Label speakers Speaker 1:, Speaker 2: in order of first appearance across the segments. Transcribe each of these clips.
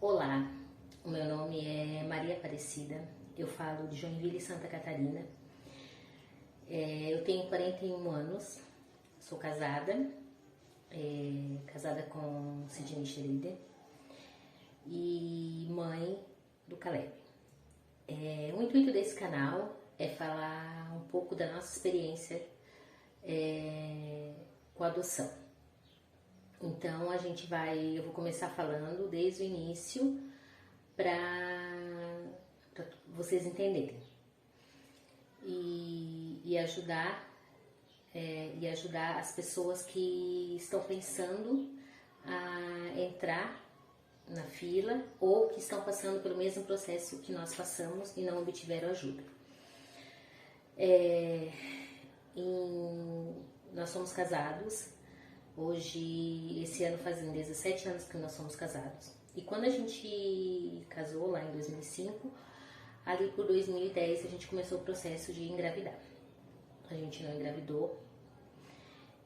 Speaker 1: Olá, o meu nome é Maria Aparecida, eu falo de Joinville, Santa Catarina. Eu tenho 41 anos, sou casada, casada com Sidney Schroeder e mãe do Caleb. O intuito desse canal é falar um pouco da nossa experiência com a adoção. Então eu vou começar falando desde o início para vocês entenderem e ajudar as pessoas que estão pensando a entrar na fila ou que estão passando pelo mesmo processo que nós passamos e não obtiveram ajuda. Nós somos casados. Hoje, esse ano fazem 17 anos que nós somos casados. E quando a gente casou, lá em 2005, ali por 2010 a gente começou o processo de engravidar. A gente não engravidou.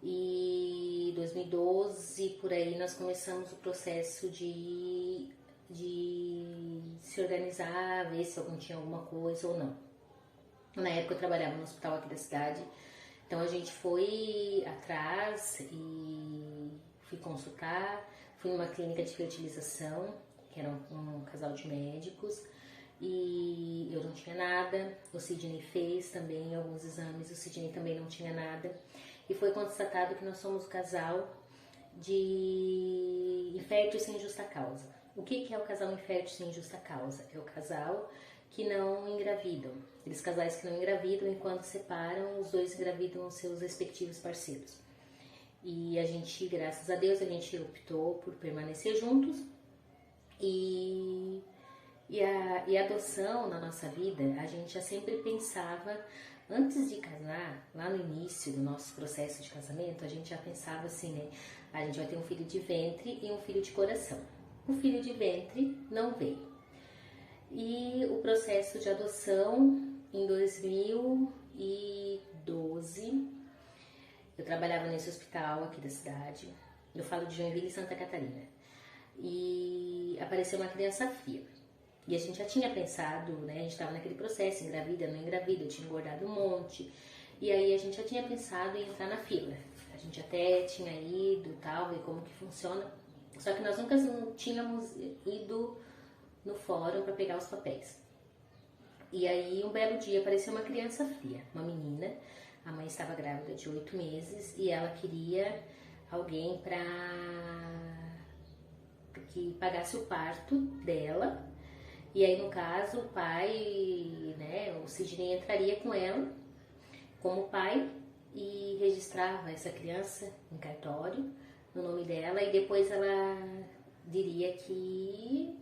Speaker 1: E em 2012, por aí, nós começamos o processo de se organizar, ver se algum tinha alguma coisa ou não. Na época eu trabalhava no hospital aqui da cidade. Então a gente foi atrás e fui consultar, fui numa clínica de fertilização, que era um casal de médicos, e eu não tinha nada. O Sidney fez também alguns exames, o Sidney também não tinha nada. E foi constatado que nós somos um casal de infértil sem justa causa. O que é o casal infértil sem justa causa? É o casal que não engravidam. Aqueles casais que não engravidam, enquanto separam, os dois engravidam os seus respectivos parceiros. E a gente, graças a Deus, a gente optou por permanecer juntos. E a adoção na nossa vida, a gente já sempre pensava, antes de casar, lá no início do nosso processo de casamento, a gente já pensava assim, né? A gente vai ter um filho de ventre e um filho de coração. O filho de ventre não veio. E o processo de adoção, em 2012, eu trabalhava nesse hospital aqui da cidade, eu falo de Joinville, Santa Catarina, e apareceu uma criança fria. E a gente já tinha pensado, né, a gente estava naquele processo, engravida, não engravida, eu tinha engordado um monte, e aí a gente já tinha pensado em entrar na fila. A gente até tinha ido e tal, ver como que funciona, só que nós nunca tínhamos ido no fórum para pegar os papéis. E aí, um belo dia, apareceu uma criança fria, uma menina. A mãe estava grávida de 8 meses e ela queria alguém para que pagasse o parto dela. E aí, no caso, o pai, né, o Sidney entraria com ela como pai e registrava essa criança em cartório, no nome dela, e depois ela diria que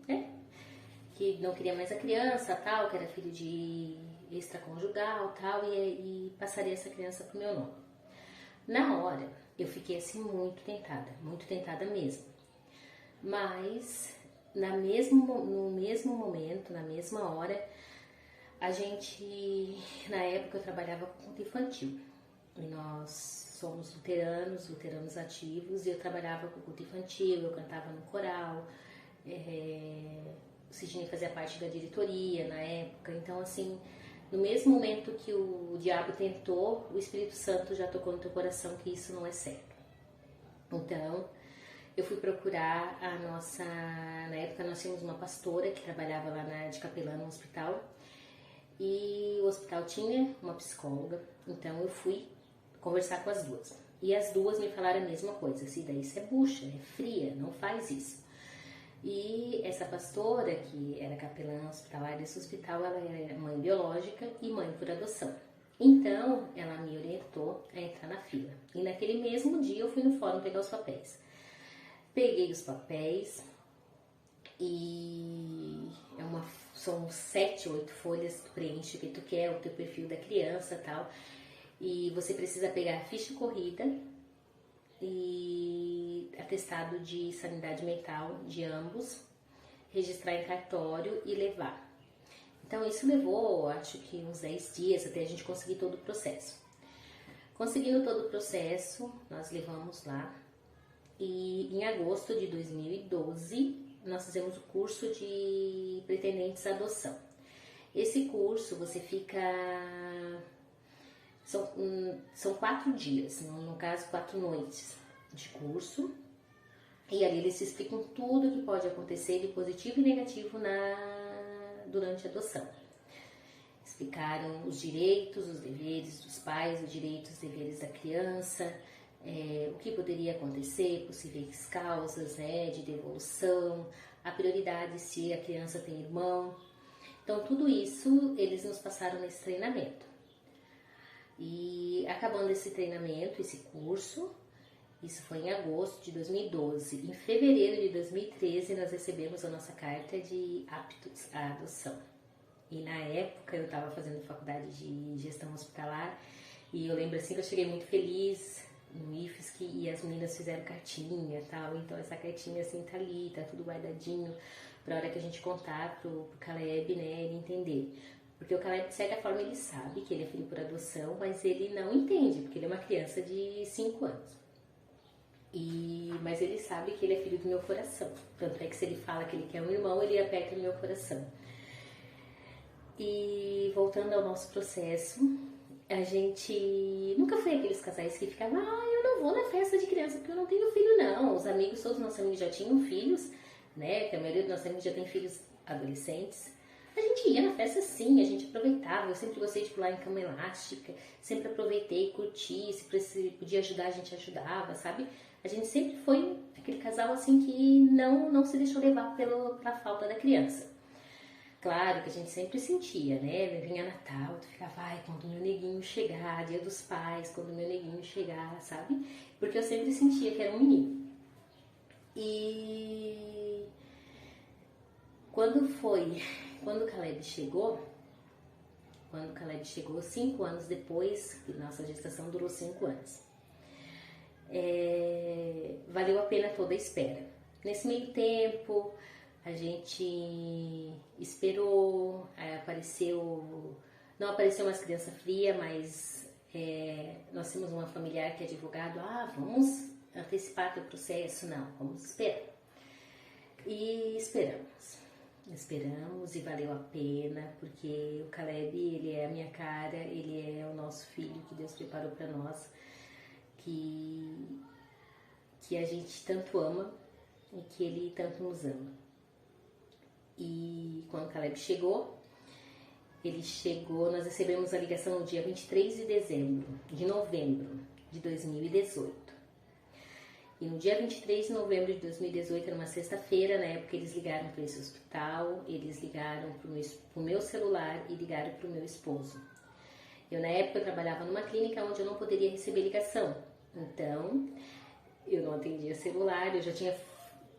Speaker 1: não queria mais a criança, tal, que era filho de extraconjugal, tal, e passaria essa criança pro meu nome. Na hora, eu fiquei assim muito tentada mesmo. Mas no mesmo momento, na mesma hora, na época eu trabalhava com culto infantil. E nós somos luteranos ativos, e eu trabalhava com culto infantil, eu cantava no coral, o Sidney fazia parte da diretoria na época. Então, assim, no mesmo momento que o diabo tentou, o Espírito Santo já tocou no teu coração que isso não é certo. Então, eu fui procurar na época nós tínhamos uma pastora que trabalhava lá de capelã no hospital, e o hospital tinha uma psicóloga, então eu fui conversar com as duas. E as duas me falaram a mesma coisa: Cida, isso é bucha, é fria, não faz isso. E essa pastora, que era capelã hospitalar desse hospital, ela era mãe biológica e mãe por adoção. Então, ela me orientou a entrar na fila. E naquele mesmo dia eu fui no fórum pegar os papéis. Peguei os papéis e são 7, 8 folhas que tu preenche o que tu quer, o teu perfil da criança e tal. E você precisa pegar a ficha corrida e atestado de sanidade mental de ambos, registrar em cartório e levar. Então isso levou, acho que uns 10 dias até a gente conseguir todo o processo. Conseguindo todo o processo, nós levamos lá, e em agosto de 2012 nós fizemos o curso de pretendentes à adoção. Esse curso você fica... São 4 dias, no caso 4 noites de curso. E ali eles explicam tudo que pode acontecer de positivo e negativo durante a adoção. Explicaram os direitos, os deveres dos pais, os direitos e deveres da criança, o que poderia acontecer, possíveis causas, né, de devolução, a prioridade se a criança tem irmão. Então, tudo isso eles nos passaram nesse treinamento. E acabando esse treinamento, esse curso, isso foi em agosto de 2012. Em fevereiro de 2013, nós recebemos a nossa carta de aptos à adoção. E na época eu estava fazendo faculdade de gestão hospitalar e eu lembro assim que eu cheguei muito feliz no IFSC e as meninas fizeram cartinha e tal. Então essa cartinha assim tá ali, tá tudo guardadinho pra hora que a gente contar pro Caleb, né, ele entender. Porque o Caleb, de certa forma, ele sabe que ele é filho por adoção, mas ele não entende, porque ele é uma criança de 5 anos. Mas ele sabe que ele é filho do meu coração. Tanto é que se ele fala que ele quer um irmão, ele aperta no meu coração. E voltando ao nosso processo, a gente nunca foi aqueles casais que ficavam, eu não vou na festa de criança porque eu não tenho filho, não. Os amigos, todos os nossos amigos já tinham filhos, né? Que a maioria dos nossos amigos já tem filhos adolescentes. A gente ia na festa sim, a gente aproveitava. Eu sempre gostei de pular em cama elástica, sempre aproveitei, curti, se podia ajudar, a gente ajudava, sabe? A gente sempre foi aquele casal assim que não se deixou levar pela falta da criança. Claro que a gente sempre sentia, né? Vinha Natal, tu ficava, quando o meu neguinho chegar, Dia dos Pais, quando o meu neguinho chegar, sabe? Porque eu sempre sentia que era um menino. E quando o Caleb chegou, 5 anos depois, que nossa gestação durou 5 anos, valeu a pena toda a espera. Nesse meio tempo, a gente esperou, não apareceu umas crianças frias, mas nós temos uma familiar que é advogado, vamos antecipar o processo, não, vamos esperar. E esperamos e valeu a pena, porque o Caleb, ele é a minha cara, ele é o nosso filho que Deus preparou para nós, que a gente tanto ama e que ele tanto nos ama. E quando o Caleb chegou, nós recebemos a ligação no dia 23 de novembro de 2018. E no dia 23 de novembro de 2018, era uma sexta-feira, na época eles ligaram para esse hospital, eles ligaram para o meu celular e ligaram para o meu esposo. Eu, na época, trabalhava numa clínica onde eu não poderia receber ligação. Então, eu não atendia celular, eu já tinha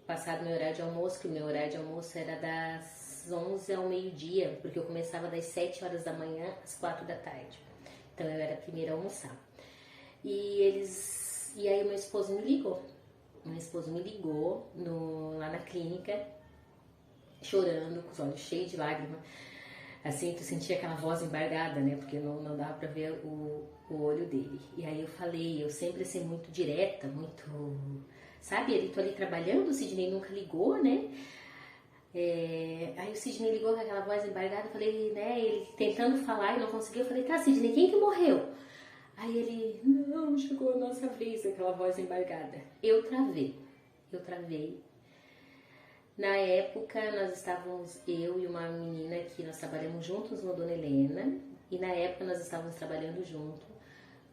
Speaker 1: passado meu horário de almoço, que o meu horário de almoço era das 11 ao meio-dia, porque eu começava das 7 horas da manhã às 4 da tarde. Então, eu era a primeira a almoçar. E aí, meu esposo me ligou. Lá na clínica, chorando, com os olhos cheios de lágrimas. Assim, tu sentia aquela voz embargada, né? Porque não dava pra ver o olho dele. E aí eu sempre assim, muito direta, muito... Sabe, ele tô ali trabalhando, o Sidney nunca ligou, né? Aí o Sidney ligou com aquela voz embargada, eu falei, né? Ele tentando falar e não conseguiu. Eu falei, tá, Sidney, quem que morreu? Aí ele, não, chegou a nossa vez, aquela voz embargada. Eu travei. Na época, nós estávamos, eu e uma menina que nós trabalhamos juntos no Dona Helena, e na época nós estávamos trabalhando junto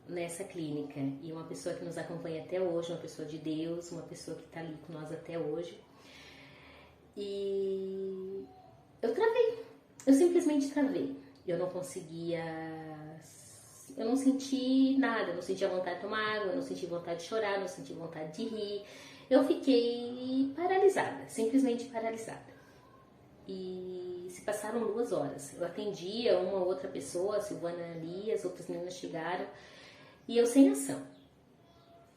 Speaker 1: nessa clínica. E uma pessoa que nos acompanha até hoje, uma pessoa de Deus, uma pessoa que está ali com nós até hoje. E eu travei, eu simplesmente travei. Eu não conseguia, eu não senti nada, eu não sentia vontade de tomar água, eu não senti vontade de chorar, não senti vontade de rir. Eu fiquei paralisada, simplesmente paralisada. E se passaram 2 horas. Eu atendia uma outra pessoa, a Silvana ali, as outras meninas chegaram, e eu sem ação.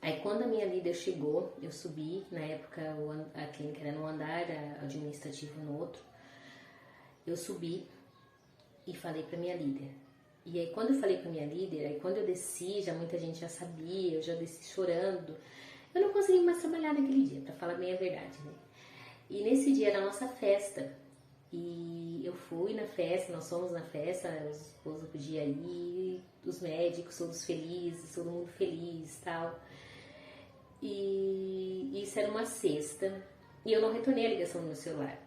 Speaker 1: Aí quando a minha líder chegou, eu subi, na época a clínica era num andar, a administrativa no outro. Eu subi e falei pra minha líder. E aí quando eu falei pra minha líder, aí quando eu desci, muita gente já sabia, eu já desci chorando. Eu não consegui mais trabalhar naquele dia, pra falar bem a verdade, né? E nesse dia era a nossa festa. E eu fui na festa, nós fomos na festa, o esposo podia ir, os médicos todos felizes, todo mundo feliz e tal. E isso era uma sexta. E eu não retornei a ligação no meu celular.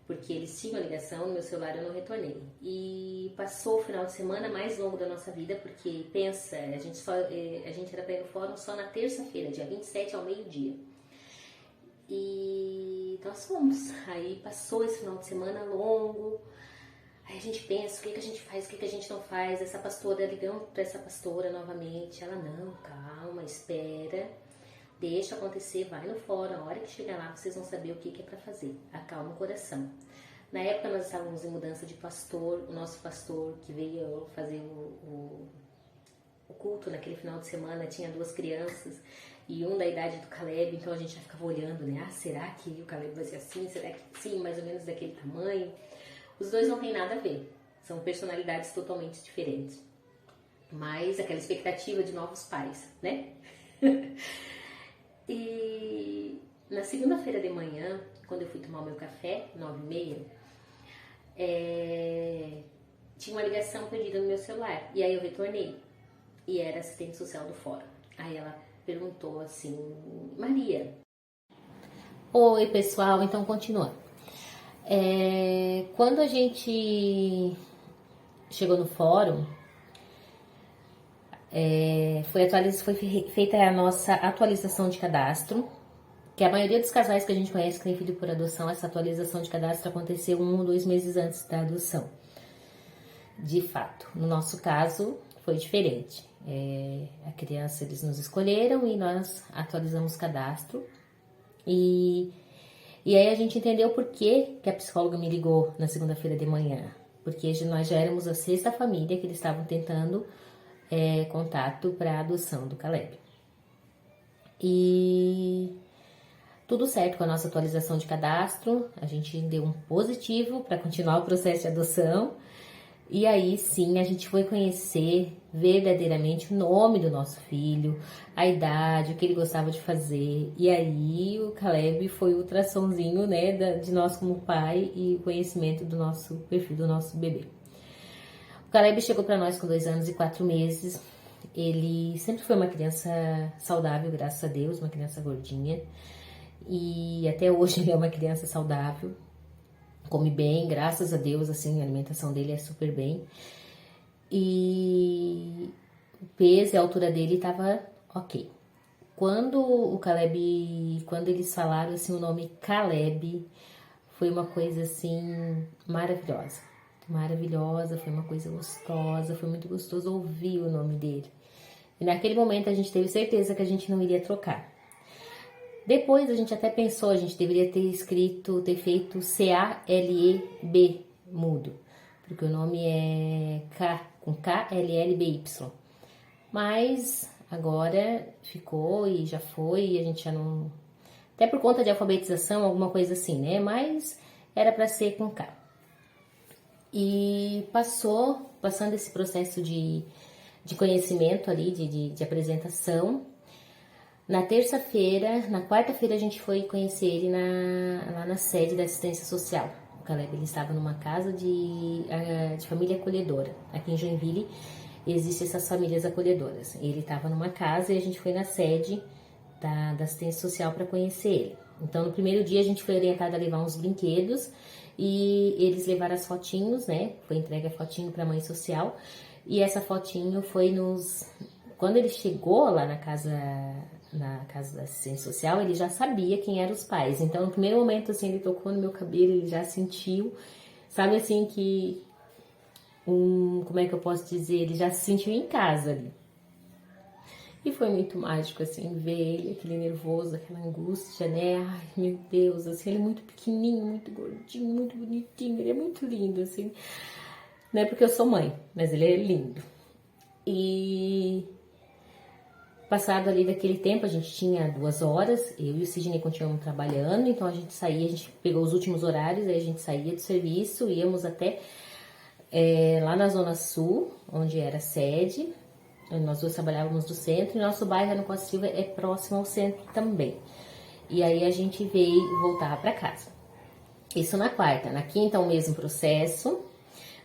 Speaker 1: Porque eles tinham a ligação, no meu celular eu não retornei. E passou o final de semana mais longo da nossa vida, porque pensa, a gente era para ir no fórum só na terça-feira, dia 27 ao meio-dia. E nós fomos. Aí passou esse final de semana longo. Aí a gente pensa, o que a gente faz, o que a gente não faz. Essa pastora, ligamos para essa pastora novamente. Ela, não, calma, espera. Deixa acontecer, vai no fórum. A hora que chegar lá, vocês vão saber o que é para fazer. Acalma o coração. Na época nós estávamos em mudança de pastor. O nosso pastor que veio fazer o culto naquele final de semana tinha 2 crianças. E um da idade do Caleb, então a gente já ficava olhando, né? Ah, será que o Caleb vai ser assim? Será que sim, mais ou menos daquele tamanho? Os dois não tem nada a ver. São personalidades totalmente diferentes. Mas aquela expectativa de novos pais, né? E na segunda-feira de manhã, quando eu fui tomar o meu café, 9h30, tinha uma ligação perdida no meu celular. E aí eu retornei. E era assistente social do fórum. Aí ela perguntou assim, Maria. Oi, pessoal, então continuando. Quando a gente chegou no fórum, foi feita a nossa atualização de cadastro, que a maioria dos casais que a gente conhece que tem filho por adoção, essa atualização de cadastro aconteceu 1 ou 2 meses antes da adoção. De fato, no nosso caso foi diferente. A criança eles nos escolheram e nós atualizamos o cadastro. E aí a gente entendeu por que a psicóloga me ligou na segunda-feira de manhã. Porque nós já éramos a 6ª família que eles estavam tentando contato para a adoção do Caleb. E tudo certo com a nossa atualização de cadastro. A gente deu um positivo para continuar o processo de adoção. E aí sim a gente foi conhecer verdadeiramente o nome do nosso filho, a idade, o que ele gostava de fazer. E aí o Caleb foi o ultrassomzinho, né, de nós como pai e o conhecimento do nosso perfil do nosso bebê. O Caleb chegou para nós com 2 anos e 4 meses. Ele sempre foi uma criança saudável, graças a Deus, uma criança gordinha. E até hoje ele é uma criança saudável. Come bem, graças a Deus, assim, a alimentação dele é super bem. E o peso e a altura dele tava ok. Quando eles falaram assim o nome Caleb, foi uma coisa assim maravilhosa. Maravilhosa, foi uma coisa gostosa, foi muito gostoso ouvir o nome dele. E naquele momento a gente teve certeza que a gente não iria trocar. Depois a gente até pensou, a gente deveria ter feito C-A-L-E-B, mudo, porque o nome é com K-L-L-B-Y. Mas agora ficou e já foi, e a gente já não... Até por conta de alfabetização, alguma coisa assim, né? Era para ser com K. E passando esse processo de conhecimento ali, de apresentação. Na quarta-feira a gente foi conhecer ele lá na sede da assistência social. O Caleb ele estava numa casa de família acolhedora. Aqui em Joinville existem essas famílias acolhedoras. Ele estava numa casa e a gente foi na sede da assistência social para conhecer ele. Então no primeiro dia a gente foi orientada a levar uns brinquedos e eles levaram as fotinhos, né? Foi entregue a fotinho para a mãe social e essa fotinho foi Quando ele chegou lá na casa da assistência social, ele já sabia quem eram os pais. Então, no primeiro momento, assim, ele tocou no meu cabelo, ele já sentiu, sabe assim, como é que eu posso dizer? Ele já se sentiu em casa ali. E foi muito mágico, assim, ver ele, aquele nervoso, aquela angústia, né? Ai, meu Deus, assim, ele é muito pequenininho, muito gordinho, muito bonitinho, ele é muito lindo, assim. Não é porque eu sou mãe, mas ele é lindo. E... Passado ali daquele tempo, a gente tinha 2 horas, eu e o Sidney continuamos trabalhando, então a gente pegou os últimos horários, aí a gente saía do serviço, íamos até lá na Zona Sul, onde era a sede, nós 2 trabalhávamos do centro, e nosso bairro no Costa Silva é próximo ao centro também. E aí a gente veio voltar para casa. Isso na quarta. Na quinta, o mesmo processo.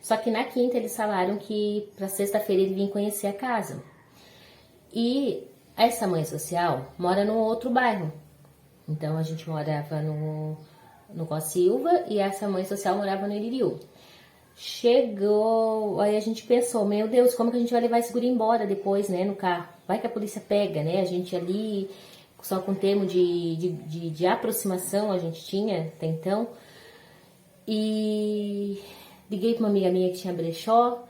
Speaker 1: Só que na quinta eles falaram que para sexta-feira ele vinha conhecer a casa. E essa mãe social mora no outro bairro. Então a gente morava no Costa Silva e essa mãe social morava no Iririú. Chegou, aí a gente pensou, meu Deus, como que a gente vai levar esse guri embora depois, né, no carro? Vai que a polícia pega, né? A gente ali, só com termo de aproximação a gente tinha até então. E liguei pra uma amiga minha que tinha brechó,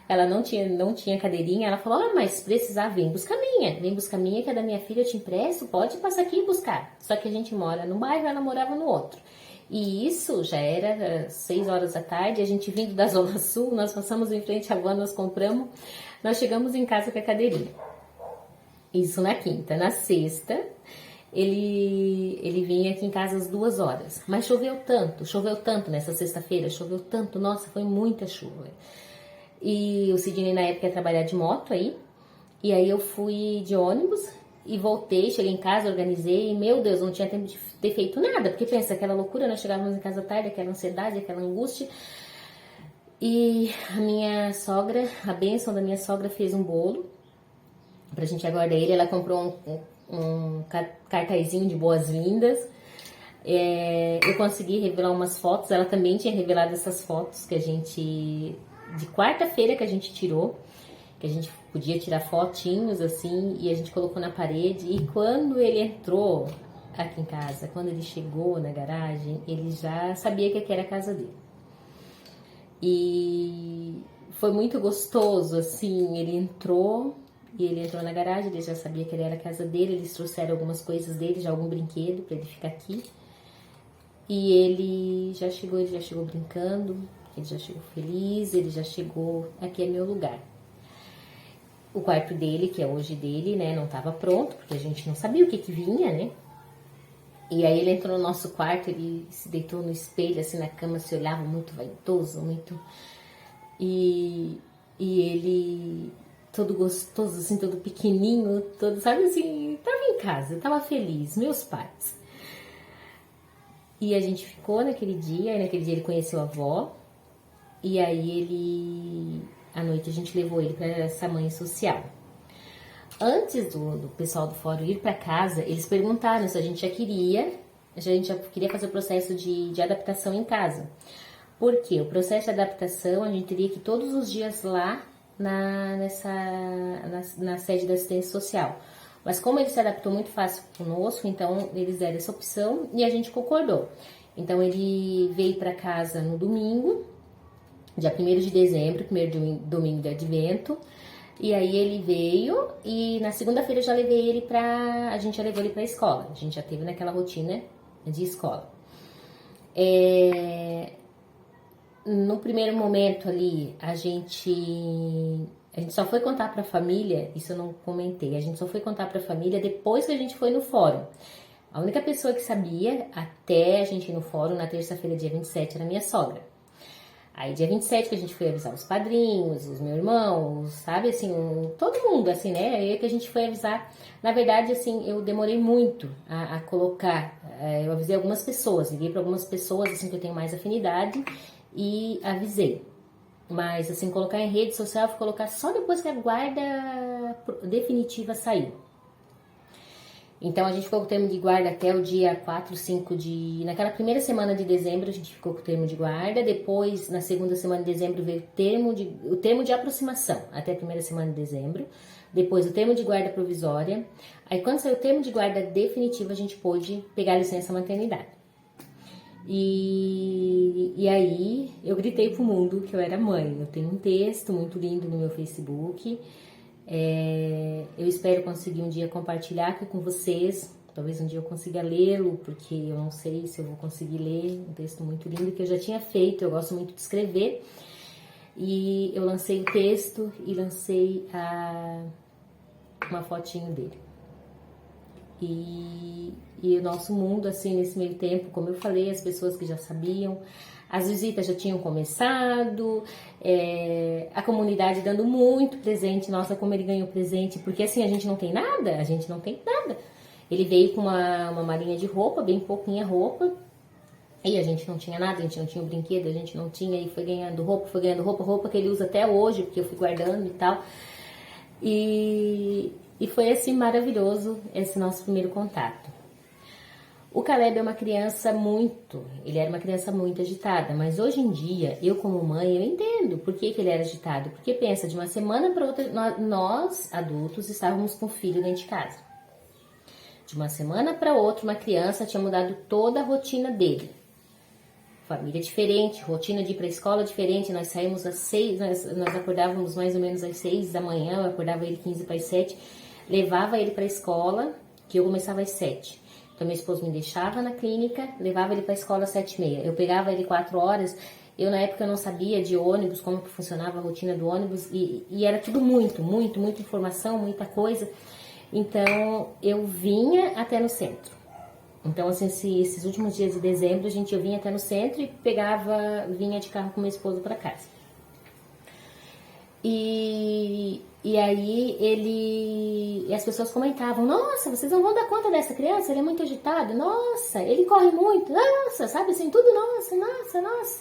Speaker 1: ela não tinha cadeirinha, ela falou, mas precisar, vem buscar minha, que é da minha filha, eu te empresto, pode passar aqui e buscar. Só que a gente mora num bairro, ela morava no outro. E isso já era 6 horas da tarde, a gente vindo da Zona Sul, nós passamos em frente à van, nós compramos, nós chegamos em casa com a cadeirinha. Isso na quinta. Na sexta, ele vinha aqui em casa às 2 horas. Mas choveu tanto nessa sexta-feira, choveu tanto, nossa, foi muita chuva. E o Sidney na época ia trabalhar de moto aí, e aí eu fui de ônibus e voltei, cheguei em casa, organizei, e meu Deus, não tinha tempo de ter feito nada, porque pensa, aquela loucura, nós chegávamos em casa tarde, aquela ansiedade, aquela angústia. E a minha sogra, a bênção da minha sogra fez um bolo pra gente aguardar ele, ela comprou um cartazinho de boas-vindas. Eu consegui revelar umas fotos, ela também tinha revelado essas fotos que a gente, de quarta-feira que a gente tirou, que a gente podia tirar fotinhos assim, e a gente colocou na parede. E quando ele entrou aqui em casa, quando ele chegou na garagem, ele já sabia que aqui era a casa dele. E foi muito gostoso, assim, ele entrou na garagem, ele já sabia que ele era a casa dele, eles trouxeram algumas coisas dele, já algum brinquedo pra ele ficar aqui. E ele já chegou brincando, ele já chegou feliz, ele já chegou, aqui é meu lugar. O quarto dele, que é hoje dele, né, não estava pronto, porque a gente não sabia o que vinha, né? E aí ele entrou no nosso quarto, ele se deitou no espelho, assim, na cama, se olhava muito vaidoso, muito... E ele, todo gostoso, assim, todo pequenininho, todo, sabe, assim, tava em casa, tava feliz, meus pais. E a gente ficou naquele dia ele conheceu a avó, e aí à noite a gente levou ele para essa mãe social. Antes do pessoal do fórum ir para casa, eles perguntaram se a gente já queria fazer o processo de adaptação em casa. Por quê? O processo de adaptação a gente teria que ir todos os dias lá na sede da assistência social. Mas como ele se adaptou muito fácil conosco, então eles deram essa opção e a gente concordou. Então ele veio para casa no domingo, dia 1º de dezembro, primeiro domingo de advento. E aí ele veio e na segunda-feira a gente já levou ele pra escola. A gente já teve naquela rotina de escola. No primeiro momento ali, a gente só foi contar pra família, isso eu não comentei, a gente só foi contar pra família depois que a gente foi no fórum. A única pessoa que sabia, até a gente ir no fórum, na terça-feira, dia 27, era a minha sogra. Aí, dia 27, que a gente foi avisar os padrinhos, os meus irmãos, sabe, assim, todo mundo, assim, né, aí que a gente foi avisar. Na verdade, assim, eu demorei muito a colocar, eu avisei algumas pessoas, liguei para algumas pessoas, assim, que eu tenho mais afinidade, e avisei. Mas, assim, colocar em rede social, eu vou colocar só depois que a guarda definitiva saiu. Então, a gente ficou com o termo de guarda até o dia 4, 5 de... Naquela primeira semana de dezembro, a gente ficou com o termo de guarda. Depois, na segunda semana de dezembro, veio o termo de aproximação, até a primeira semana de dezembro. Depois, o termo de guarda provisória. Aí, quando saiu o termo de guarda definitivo, a gente pôde pegar a licença maternidade. E aí, eu gritei pro mundo que eu era mãe. Eu tenho um texto muito lindo no meu Facebook. Eu espero conseguir um dia compartilhar aqui com vocês. Talvez um dia eu consiga lê-lo, porque eu não sei se eu vou conseguir ler. Um texto muito lindo que eu já tinha feito. Eu gosto muito de escrever. E eu lancei o texto e lancei uma fotinho dele. E o nosso mundo, assim, nesse meio tempo, como eu falei, as pessoas que já sabiam, as visitas já tinham começado, a comunidade dando muito presente. Nossa, como ele ganhou presente, porque assim, a gente não tem nada. Ele veio com uma malinha de roupa, bem pouquinha roupa, E a gente não tinha nada, a gente não tinha o brinquedo, a gente não tinha, e foi ganhando roupa que ele usa até hoje, porque eu fui guardando e tal. E foi assim maravilhoso esse nosso primeiro contato. O Caleb é uma criança ele era uma criança muito agitada, mas hoje em dia, eu como mãe, eu entendo por que ele era agitado. Porque pensa, de uma semana para outra, nós adultos estávamos com o filho dentro de casa. De uma semana para outra, uma criança tinha mudado toda a rotina dele. Família diferente, rotina de ir para a escola diferente, nós saímos às 6, nós acordávamos mais ou menos às 6 da manhã, eu acordava ele 15 para as 7, levava ele para a escola, que eu começava às 7. Então, meu esposo me deixava na clínica, levava ele para a escola às 7h30. Eu pegava ele 4 horas, na época não sabia de ônibus, como que funcionava a rotina do ônibus, e era tudo muita informação, muita coisa. Então, eu vinha até no centro. Então, assim, esses últimos dias de dezembro, eu vinha até no centro e vinha de carro com meu esposo para casa. E aí as pessoas comentavam, nossa, vocês não vão dar conta dessa criança, ele é muito agitado, nossa, ele corre muito, nossa, sabe assim, tudo, nossa,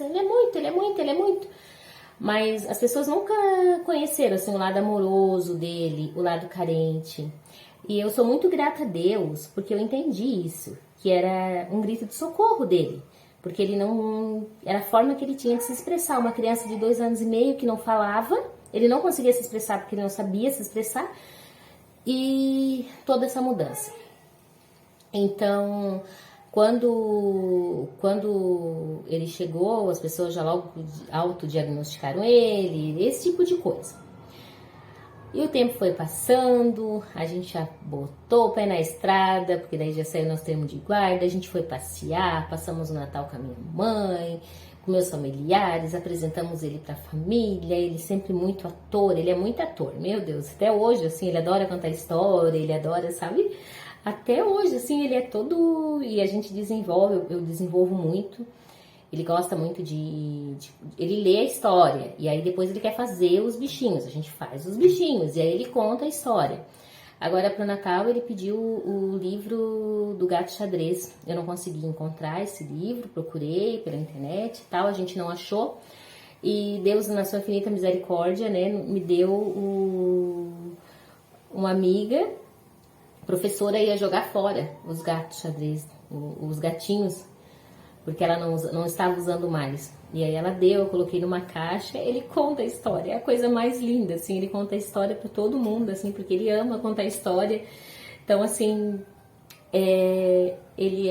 Speaker 1: ele é muito. Mas as pessoas nunca conheceram, assim, o lado amoroso dele, o lado carente. E eu sou muito grata a Deus, porque eu entendi isso, que era um grito de socorro dele. Porque ele não... Era a forma que ele tinha de se expressar. Uma criança de 2 anos e meio que não falava, ele não conseguia se expressar porque ele não sabia se expressar. E toda essa mudança. Então, quando ele chegou, as pessoas já logo autodiagnosticaram ele, esse tipo de coisa. E o tempo foi passando, a gente já botou o pé na estrada, porque daí já saiu nosso termo de guarda, a gente foi passear, passamos o Natal com a minha mãe, com meus familiares, apresentamos ele pra família, ele sempre muito ator, ele é muito ator, meu Deus, até hoje, assim, ele adora contar história, ele adora, sabe? Até hoje, assim, ele é todo... E a gente desenvolve, eu desenvolvo muito. Ele gosta muito ele lê a história, e aí depois ele quer fazer os bichinhos. A gente faz os bichinhos, e aí ele conta a história. Agora, pro Natal, ele pediu o livro do Gato Xadrez. Eu não consegui encontrar esse livro, procurei pela internet e tal, a gente não achou. E Deus, na sua infinita misericórdia, né, me deu uma amiga, professora, ia jogar fora os gatos xadrez, os gatinhos, porque ela não estava usando mais. E aí ela deu, eu coloquei numa caixa, ele conta a história, é a coisa mais linda, assim, ele conta a história para todo mundo, assim, porque ele ama contar história. Então, assim, ele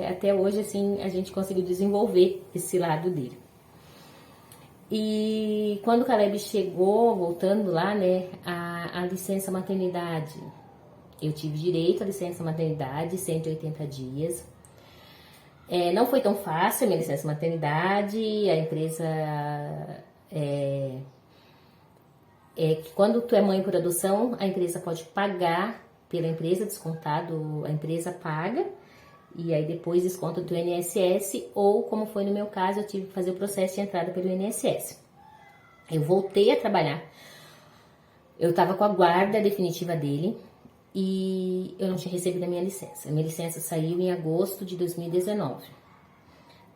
Speaker 1: até hoje, assim, a gente conseguiu desenvolver esse lado dele. E quando o Caleb chegou, voltando lá, né, a licença maternidade, eu tive direito à licença maternidade, 180 dias. Não foi tão fácil a minha licença maternidade, a empresa... que quando tu é mãe por adoção, a empresa pode pagar pela empresa, descontado, a empresa paga, e aí depois desconta do INSS, ou como foi no meu caso, eu tive que fazer o processo de entrada pelo INSS. Eu voltei a trabalhar, eu estava com a guarda definitiva dele, e eu não tinha recebido a minha licença. A minha licença saiu em agosto de 2019.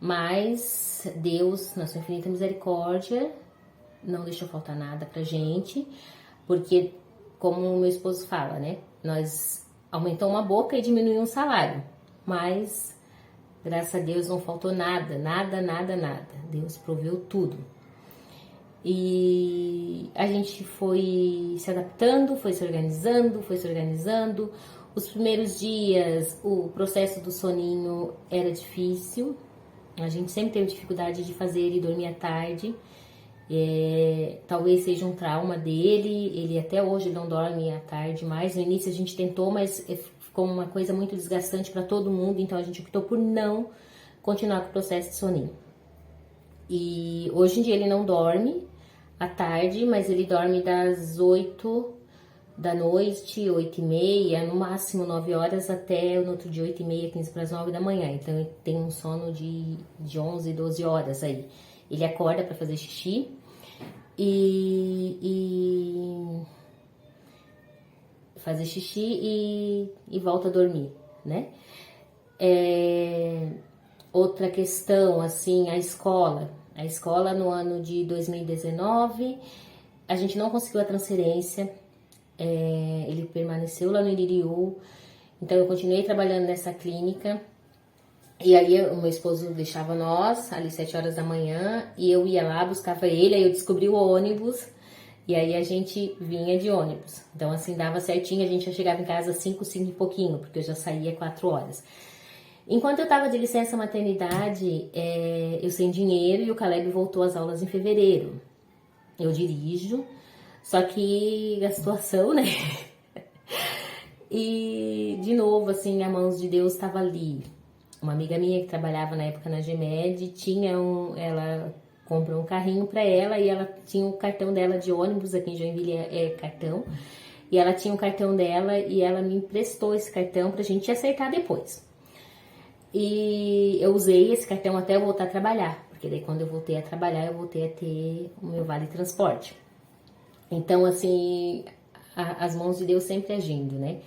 Speaker 1: Mas Deus, na sua infinita misericórdia, não deixou faltar nada pra gente, porque, como o meu esposo fala, né, nós aumentamos uma boca e diminuímos um salário, mas graças a Deus não faltou nada. Deus proveu tudo. E a gente foi se adaptando, foi se organizando. Os primeiros dias, o processo do soninho era difícil. A gente sempre teve dificuldade de fazer ele dormir à tarde. Talvez seja um trauma dele. Ele até hoje não dorme à tarde mais. No início a gente tentou, mas ficou uma coisa muito desgastante para todo mundo. Então a gente optou por não continuar com o processo de soninho. E hoje em dia ele não dorme à tarde, mas ele dorme das 8 da noite, 8h30, no máximo 9 horas, até no outro dia 8h30, 15 para as 9 da manhã. Então ele tem um sono de 11, 12 horas aí. Ele acorda para fazer xixi e volta a dormir, né? Outra questão, assim, a escola. A escola no ano de 2019, a gente não conseguiu a transferência, ele permaneceu lá no Iririú, então eu continuei trabalhando nessa clínica, e aí o meu esposo deixava nós, ali 7 horas da manhã, e eu ia lá, buscava ele, aí eu descobri o ônibus, e aí a gente vinha de ônibus. Então assim, dava certinho, a gente já chegava em casa 5 e pouquinho, porque eu já saía 4 horas. Enquanto eu tava de licença maternidade, eu sem dinheiro e o Caleb voltou às aulas em fevereiro. Eu dirijo, só que a situação, né? E, de novo, assim, a mãos de Deus estava ali. Uma amiga minha que trabalhava na época na GMED, ela comprou um carrinho para ela e ela tinha o cartão dela de ônibus, aqui em Joinville é cartão, e ela tinha o cartão dela e ela me emprestou esse cartão pra gente acertar depois. E eu usei esse cartão até eu voltar a trabalhar, porque daí quando eu voltei a trabalhar, eu voltei a ter o meu vale transporte. Então, assim, as mãos de Deus sempre agindo, né?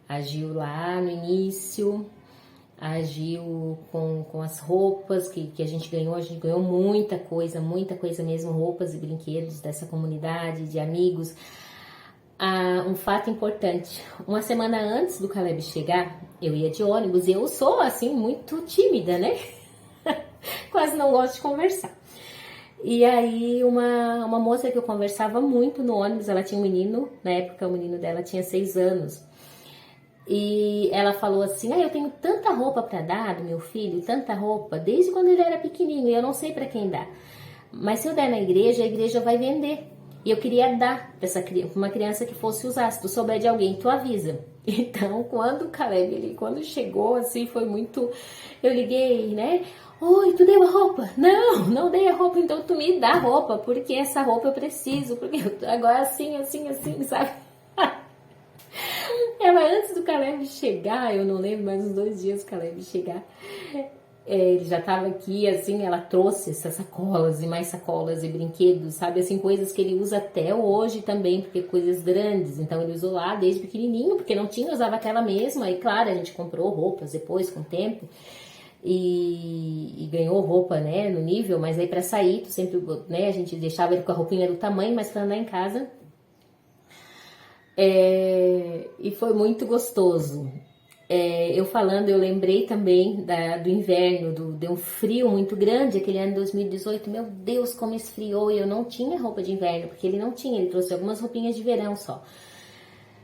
Speaker 1: Agiu lá no início, agiu com as roupas que a gente ganhou muita coisa mesmo, roupas e brinquedos dessa comunidade, de amigos. Um fato importante, uma semana antes do Caleb chegar, eu ia de ônibus e eu sou, assim, muito tímida, né? Quase não gosto de conversar. E aí, uma moça que eu conversava muito no ônibus, ela tinha um menino, na época o menino dela tinha 6 anos. E ela falou assim, eu tenho tanta roupa pra dar do meu filho, tanta roupa, desde quando ele era pequenininho, e eu não sei pra quem dar. Mas se eu der na igreja, a igreja vai vender. E eu queria dar pra uma criança que fosse usar. Se tu souber de alguém, tu avisa. Então, quando o Caleb, quando chegou, assim, foi muito... Eu liguei, né? Oi, tu deu a roupa? Não dei a roupa, então tu me dá a roupa, porque essa roupa eu preciso, porque agora assim, sabe? Ela, antes do Caleb chegar, eu não lembro, mais uns 2 dias do Caleb chegar, ele já tava aqui, assim, ela trouxe essas sacolas e mais sacolas e brinquedos, sabe, assim, coisas que ele usa até hoje também, porque coisas grandes, então ele usou lá desde pequenininho, porque não tinha, usava aquela mesma, e claro, a gente comprou roupas depois, com o tempo, e ganhou roupa, né, no nível, mas aí pra sair, tu sempre, né, a gente deixava ele com a roupinha do tamanho, mas pra andar em casa, e foi muito gostoso. Eu falando, eu lembrei também do inverno, deu um frio muito grande, aquele ano de 2018, meu Deus, como esfriou, e eu não tinha roupa de inverno, porque ele não tinha, ele trouxe algumas roupinhas de verão só.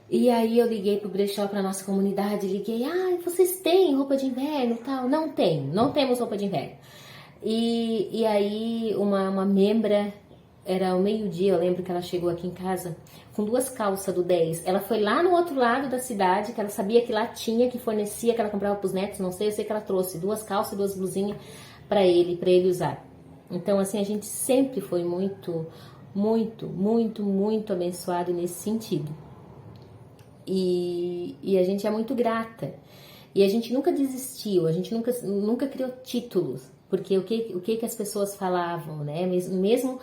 Speaker 1: E aí eu liguei pro brechó, pra nossa comunidade, liguei, vocês têm roupa de inverno e tal? Não temos roupa de inverno. E aí uma membra, era ao meio-dia, eu lembro que ela chegou aqui em casa com 2 calças do 10. Ela foi lá no outro lado da cidade, que ela sabia que lá tinha, que fornecia, que ela comprava pros netos, não sei, eu sei que ela trouxe 2 calças, 2 blusinhas pra ele usar. Então, assim, a gente sempre foi muito, muito, muito, muito abençoado nesse sentido. E a gente é muito grata. E a gente nunca desistiu, a gente nunca criou títulos, porque o que as pessoas falavam, né? Mesmo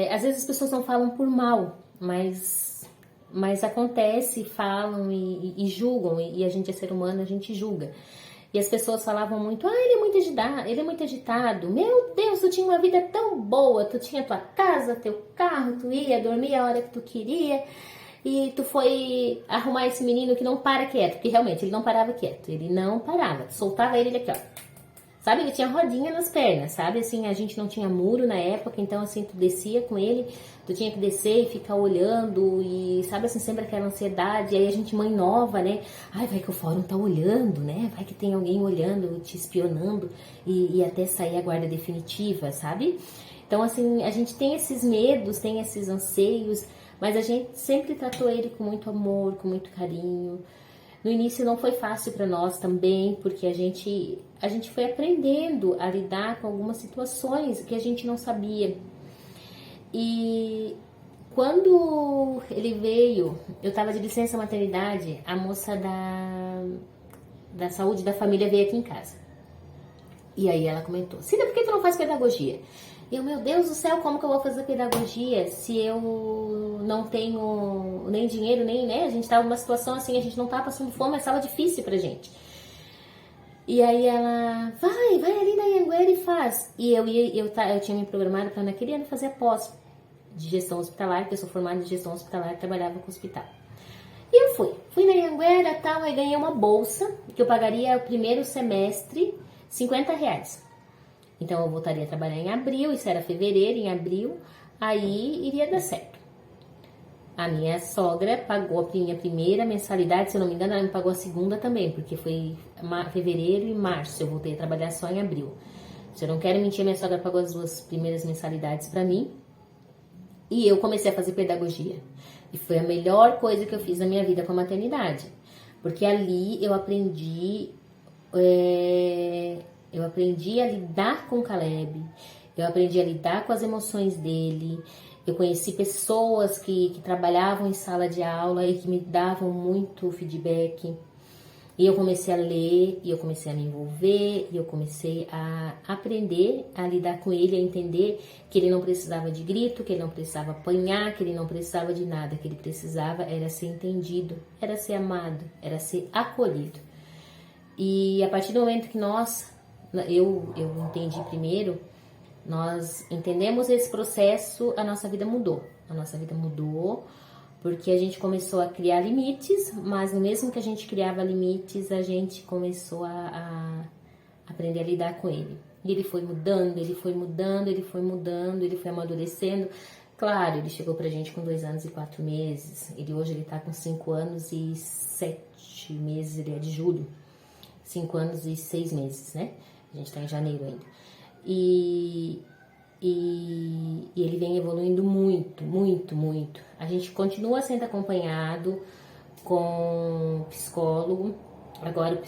Speaker 1: às vezes as pessoas não falam por mal, mas acontece, falam e julgam, e a gente é ser humano, a gente julga. E as pessoas falavam muito, ele é muito agitado, meu Deus, tu tinha uma vida tão boa, tu tinha tua casa, teu carro, tu ia dormir a hora que tu queria, e tu foi arrumar esse menino que não para quieto, porque realmente ele não parava quieto, ele não parava, tu soltava ele aqui, ó. Sabe, ele tinha rodinha nas pernas, sabe, assim, a gente não tinha muro na época, então assim, tu descia com ele, tu tinha que descer e ficar olhando, e sabe, assim, sempre aquela ansiedade, e aí a gente, mãe nova, né, vai que o fórum tá olhando, né, vai que tem alguém olhando, te espionando, e até sair a guarda definitiva, sabe? Então, assim, a gente tem esses medos, tem esses anseios, mas a gente sempre tratou ele com muito amor, com muito carinho. No início não foi fácil para nós também, porque a gente foi aprendendo a lidar com algumas situações que a gente não sabia. E quando ele veio, eu estava de licença maternidade, a moça da saúde da família veio aqui em casa. E aí ela comentou, Cida, por que tu não faz pedagogia? E eu, meu Deus do céu, como que eu vou fazer pedagogia se eu não tenho nem dinheiro, nem, né? A gente tava numa situação assim, a gente não tava passando fome, mas tava difícil pra gente. E aí ela, vai ali na Anhanguera e faz. E eu tinha me programado para naquele ano fazer a pós de gestão hospitalar, porque eu sou formada em gestão hospitalar e trabalhava com hospital. E eu fui na Anhanguera e tal, aí ganhei uma bolsa, que eu pagaria o primeiro semestre R$ 50. Então eu voltaria a trabalhar em abril, isso era fevereiro, em abril, aí iria dar certo. A minha sogra pagou a minha primeira mensalidade, se eu não me engano, ela me pagou a segunda também, porque foi fevereiro e março, eu voltei a trabalhar só em abril. Se eu não quero mentir, minha sogra pagou as 2 primeiras mensalidades para mim, e eu comecei a fazer pedagogia. E foi a melhor coisa que eu fiz na minha vida com a maternidade, porque ali eu aprendi a lidar com o Caleb, eu aprendi a lidar com as emoções dele, eu conheci pessoas que trabalhavam em sala de aula e que me davam muito feedback. E eu comecei a ler, e eu comecei a me envolver, e eu comecei a aprender a lidar com ele, a entender que ele não precisava de grito, que ele não precisava apanhar, que ele não precisava de nada, que ele precisava era ser entendido, era ser amado, era ser acolhido. E a partir do momento que eu entendi primeiro, nós entendemos esse processo, a nossa vida mudou. A nossa vida mudou porque a gente começou a criar limites, mas no mesmo que a gente criava limites, a gente começou a aprender a lidar com ele. E ele foi mudando, ele foi mudando, ele foi mudando, ele foi amadurecendo. Claro, ele chegou pra gente com 2 anos e 4 meses. Hoje ele tá com 5 anos e 7 meses, ele é de julho. 5 anos e 6 meses, né? A gente tá em janeiro ainda. E ele vem evoluindo muito, muito, muito. A gente continua sendo acompanhado com psicólogo. Agora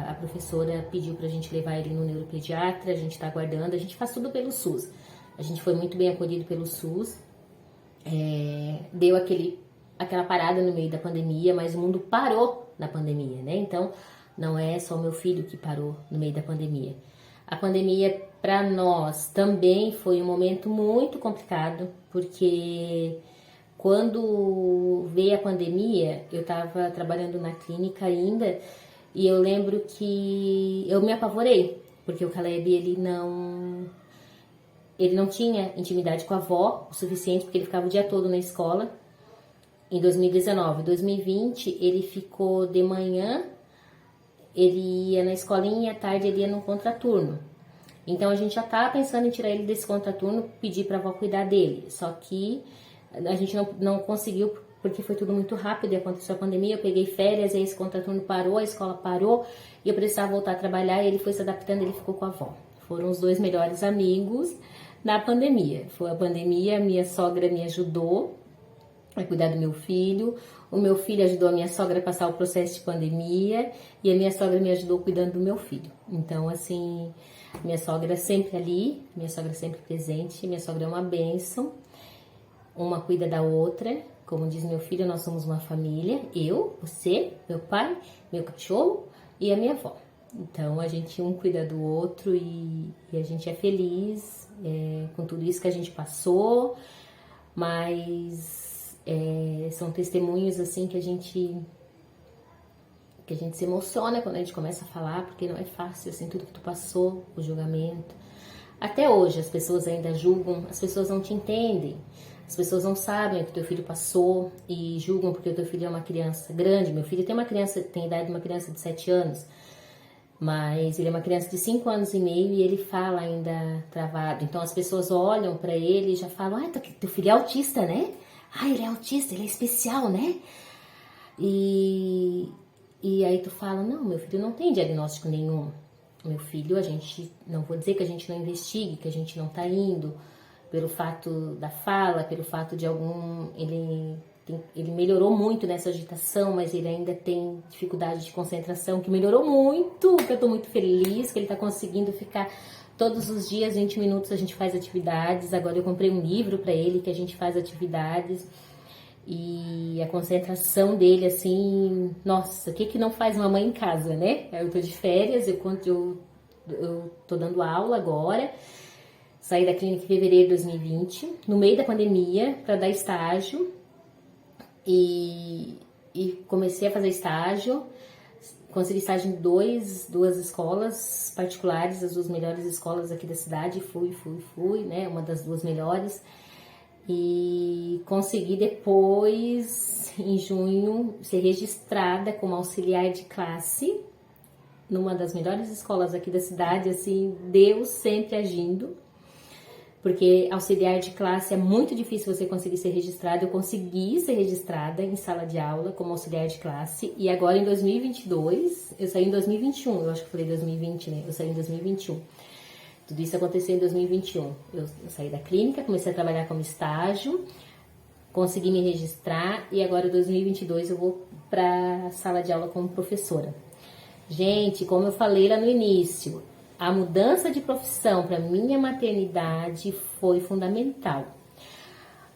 Speaker 1: a professora pediu pra gente levar ele no neuropediatra, a gente tá aguardando, a gente faz tudo pelo SUS. A gente foi muito bem acolhido pelo SUS. Deu aquela parada no meio da pandemia, mas o mundo parou na pandemia, né? Então, não é só o meu filho que parou no meio da pandemia. A pandemia, para nós, também foi um momento muito complicado, porque quando veio a pandemia, eu estava trabalhando na clínica ainda, e eu lembro que eu me apavorei, porque o Caleb, ele não tinha intimidade com a avó o suficiente, porque ele ficava o dia todo na escola. Em 2019, 2020, ele ficou de manhã, ele ia na escolinha, à tarde ele ia no contraturno. Então a gente já estava pensando em tirar ele desse contraturno, pedir para a avó cuidar dele. Só que a gente não conseguiu, porque foi tudo muito rápido e aconteceu a pandemia. Eu peguei férias, aí esse contraturno parou, a escola parou e eu precisava voltar a trabalhar. E ele foi se adaptando, ele ficou com a avó. Foram os 2 melhores amigos na pandemia. Foi a pandemia, minha sogra me ajudou a cuidar do meu filho. O meu filho ajudou a minha sogra a passar o processo de pandemia e a minha sogra me ajudou cuidando do meu filho. Então, assim, minha sogra sempre ali, minha sogra sempre presente, minha sogra é uma bênção, uma cuida da outra. Como diz meu filho, nós somos uma família, eu, você, meu pai, meu cachorro e a minha avó. Então, a gente um cuida do outro e a gente é feliz com tudo isso que a gente passou, mas são testemunhos assim que a gente se emociona quando a gente começa a falar, porque não é fácil assim tudo que tu passou, o julgamento. Até hoje as pessoas ainda julgam, as pessoas não te entendem, as pessoas não sabem o que teu filho passou e julgam porque o teu filho é uma criança grande. Meu filho tem a idade de uma criança de 7 anos, mas ele é uma criança de 5 anos e meio e ele fala ainda travado. Então as pessoas olham pra ele e já falam: teu filho é autista, né? Ele é autista, ele é especial, né? E aí tu fala: não, meu filho não tem diagnóstico nenhum. Meu filho, não vou dizer que a gente não investigue, que a gente não tá indo pelo fato da fala, pelo fato de ele melhorou muito nessa agitação, mas ele ainda tem dificuldade de concentração, que melhorou muito, que eu tô muito feliz, que ele tá conseguindo ficar todos os dias, 20 minutos a gente faz atividades. Agora eu comprei um livro para ele que a gente faz atividades. E a concentração dele, assim, nossa, o que não faz uma mãe em casa, né? Eu tô de férias, eu tô dando aula agora. Saí da clínica em fevereiro de 2020, no meio da pandemia, para dar estágio. E comecei a fazer estágio. consegui estágio em duas escolas particulares, as duas melhores escolas aqui da cidade. Fui, né? Uma das duas melhores. E consegui depois, em junho, ser registrada como auxiliar de classe numa das melhores escolas aqui da cidade. Assim, Deus sempre agindo. Porque auxiliar de classe é muito difícil você conseguir ser registrado. Eu consegui ser registrada em sala de aula como auxiliar de classe. E agora em 2022, eu saí em 2021, eu acho que eu falei 2020, né? Eu saí em 2021. Tudo isso aconteceu em 2021. Eu saí da clínica, comecei a trabalhar como estágio, consegui me registrar e agora em 2022 eu vou para a sala de aula como professora. Gente, como eu falei lá no início, a mudança de profissão para minha maternidade foi fundamental.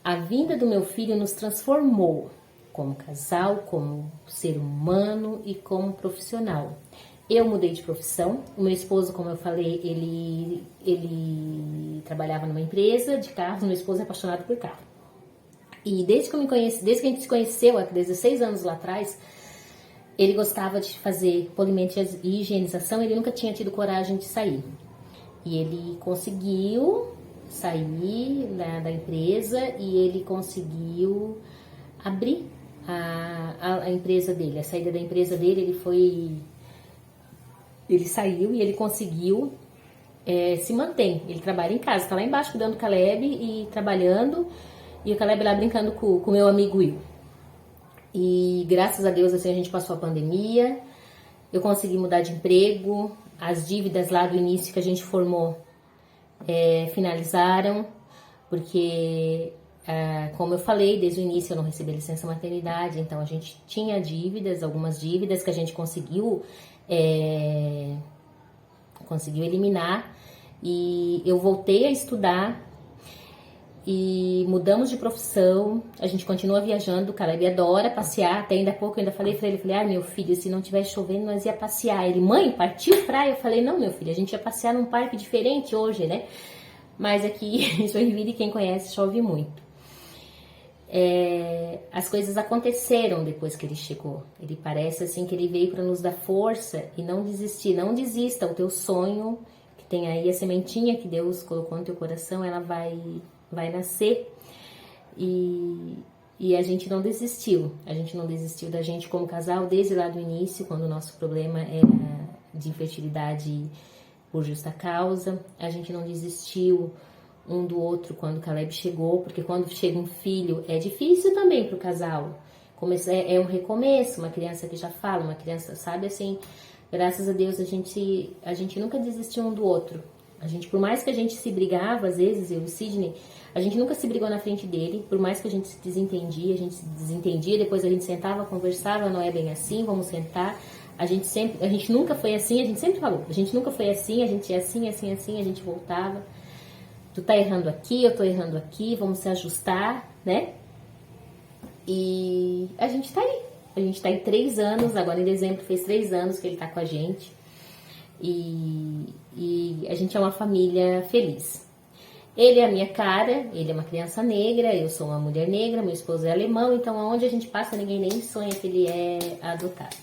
Speaker 1: A vinda do meu filho nos transformou como casal, como ser humano e como profissional. Eu mudei de profissão. O meu esposo, como eu falei, ele trabalhava numa empresa de carros. Meu esposo é apaixonado por carro. E desde que desde que a gente se conheceu, há 16 anos lá atrás, ele gostava de fazer polimento e higienização, ele nunca tinha tido coragem de sair. E ele conseguiu sair da empresa e ele conseguiu abrir a empresa dele. A saída da empresa dele, ele saiu e ele conseguiu se manter. Ele trabalha em casa, tá lá embaixo cuidando do Caleb e trabalhando, e o Caleb lá brincando com o meu amigo Will. E graças a Deus, assim, a gente passou a pandemia, eu consegui mudar de emprego, as dívidas lá do início que a gente formou finalizaram, porque, como eu falei, desde o início eu não recebi licença maternidade, então a gente tinha dívidas, algumas dívidas que a gente conseguiu eliminar, e eu voltei a estudar, e mudamos de profissão, a gente continua viajando, o Caleb adora passear, até ainda há pouco eu ainda falei pra ele, meu filho, se não tivesse chovendo, nós ia passear. Ele, mãe, partiu praia? Eu falei, não, meu filho, a gente ia passear num parque diferente hoje, né? Mas aqui em Joinville, quem conhece, chove muito. As coisas aconteceram depois que ele chegou. Ele parece assim que ele veio para nos dar força e não desistir. Não desista, o teu sonho, que tem aí a sementinha que Deus colocou no teu coração, ela vai nascer, e a gente não desistiu. A gente não desistiu da gente como casal desde lá do início, quando o nosso problema era de infertilidade por justa causa. A gente não desistiu um do outro quando o Caleb chegou, porque quando chega um filho é difícil também para o casal. É um recomeço, uma criança que já fala, uma criança, sabe, assim, graças a Deus a gente nunca desistiu um do outro. A gente, por mais que a gente se brigava, às vezes, eu e o Sidney, a gente nunca se brigou na frente dele, por mais que a gente se desentendia, depois a gente sentava, conversava, não é bem assim, vamos sentar. A gente nunca foi assim, a gente sempre falou, a gente nunca foi assim, a gente é assim, assim, assim, a gente voltava. Tu tá errando aqui, eu tô errando aqui, vamos se ajustar, né? E a gente tá aí. A gente tá em 3 anos, agora em dezembro fez 3 anos que ele tá com a gente. E a gente é uma família feliz. Ele é a minha cara, ele é uma criança negra, eu sou uma mulher negra, meu esposo é alemão, então aonde a gente passa ninguém nem sonha que ele é adotado.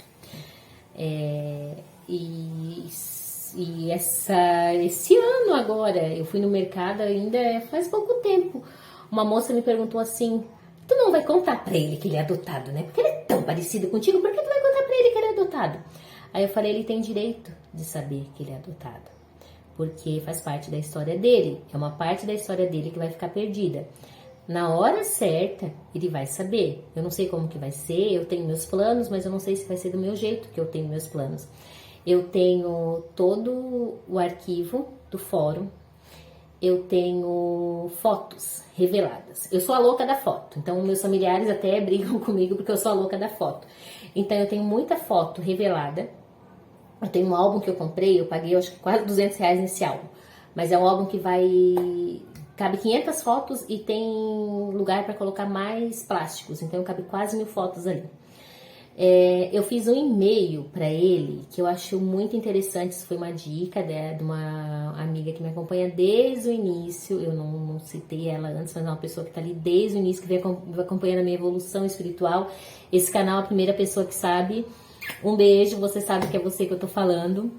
Speaker 1: Esse ano agora, eu fui no mercado ainda faz pouco tempo, uma moça me perguntou assim, tu não vai contar pra ele que ele é adotado, né? Porque ele é tão parecido contigo, por que tu vai contar pra ele que ele é adotado? Aí eu falei, ele tem direito de saber que ele é adotado, porque faz parte da história dele, é uma parte da história dele que vai ficar perdida. Na hora certa, ele vai saber. Eu não sei como que vai ser, eu tenho meus planos, mas eu não sei se vai ser do meu jeito que eu tenho meus planos. Eu tenho todo o arquivo do fórum, eu tenho fotos reveladas. Eu sou a louca da foto, então meus familiares até brigam comigo porque eu sou a louca da foto. Então eu tenho muita foto revelada. Eu tenho um álbum que eu comprei, eu paguei acho que quase R$200 nesse álbum. Mas é um álbum que cabe 500 fotos e tem lugar para colocar mais plásticos. Então cabe quase 1000 fotos ali. Eu fiz um e-mail para ele que eu acho muito interessante. Isso foi uma dica de uma amiga que me acompanha desde o início. Eu não citei ela antes, mas é uma pessoa que está ali desde o início, que vem acompanhando a minha evolução espiritual. Esse canal, a primeira pessoa que sabe, Um beijo, você sabe que é você que eu tô falando.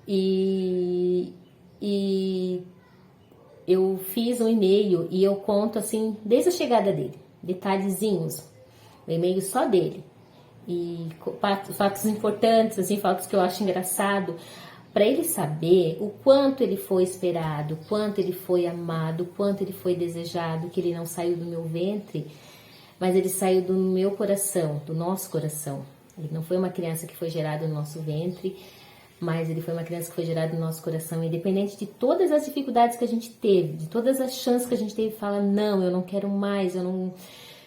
Speaker 1: E, e eu fiz um e-mail e eu conto assim, desde a chegada dele, detalhezinhos, o e-mail só dele. E fatos importantes, assim, fatos que eu acho engraçado, para ele saber o quanto ele foi esperado, o quanto ele foi amado, o quanto ele foi desejado, que ele não saiu do meu ventre, mas ele saiu do meu coração, do nosso coração. Ele não foi uma criança que foi gerada no nosso ventre, mas ele foi uma criança que foi gerada no nosso coração, independente de todas as dificuldades que a gente teve, de todas as chances que a gente teve, fala, não, eu não quero mais, eu não...